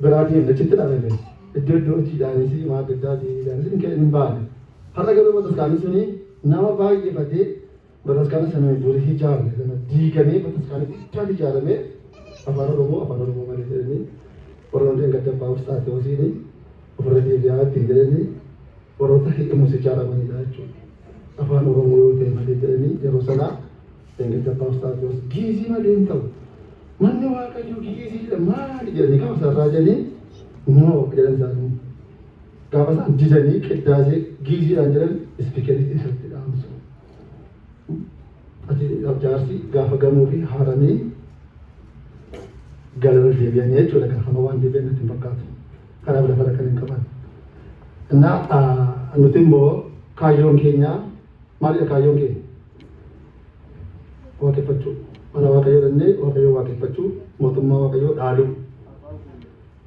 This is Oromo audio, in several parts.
براتي نجت الأمانة الدود جانسي ما بدأتي جانسي إنك إنبان هذا كله بس كانوا سني نما باي يبدي بس كانوا سنة دوره جار لنا دي كني بس كانوا تالي جار में أفانو رومو मारे तेरे orang yang kata paus saat itu sini orang dia lihat tinggal ni orang tak itu mesti cara mana itu Afano romo tema di terini Jerusalem yang kata paus saat itu gizi mana entau mana waka juga gizi mana dia ni kau raja ni no jalan jalan kawasan jijani kita je gizi anjaran speaker itu seperti langsung aja abjarsi gafagamu fi harami galal debiannya itu adalah kemajuan debian itu berkat karena berapa kali kapan. Nah, nutimbo kayong Kenya, mari kayong Kenya. Wakil pacu, mana wakayo denne, wakayo wakil pacu, motumma wakayo dalu.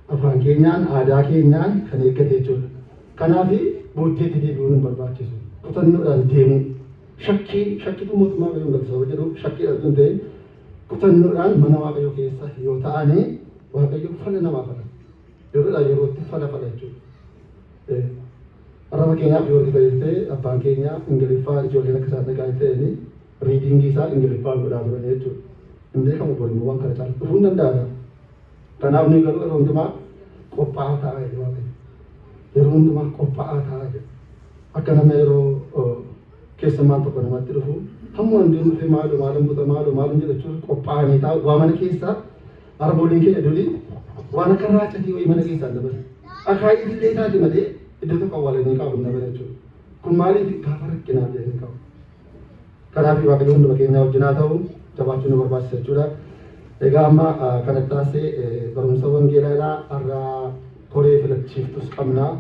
Afaan Kenyaan, aadaa Kenyaan kan eeggate jechuudha. Kanaaf booddeetti deebi'uun barbaachisu. Kutannoodhaan deemu. Shakkiitu mootummaa wakayoon galchisa jedhu shakkiidhaan sun ta'e kutannoodhaan mana waaqayyoo keessa yoo ta'anii waaqayyo fala namaa fala. Yerootti fala jechuudha. Arraba keenyaaf yoo ta'e abbaan keenya Ingiliffaa ijoolleen akka isaan dhagaa ta'anii riidingii isaa Ingiliffaan godhaa turan jechuudha. Hin beekamu boonniiwwan kana caalaa dhufuu hin danda'an. Kanaaf ni garuu yeroo hundumaa qophaa'aa ta'a jedhu waaqayyo. Yeroo hundumaa qophaa'aa ta'a jedhu. Akka nama yeroo keessummaan tokko namatti dhufu hamma hundeen dhufee maalum jedhachuun qophaa'anii taa'u waa mana keessaa arbooliin keenya durii waan akka raacatii wayii mana keessaa dabalu. Akaayii illee taate malee iddoo tokko awwaalanii qabu hin dabalu jechuudha. Kun maaliif gaafa rakkinaaf jedhanii qabu. Kanaaf waaqayyo hunduma keenyaa wajjin haa ta'u jabaachuun nu barbaachisa jechuudha. Egaa amma kanatti taasisee barumsa wangeelaa irraa koree filachiiftus qabna.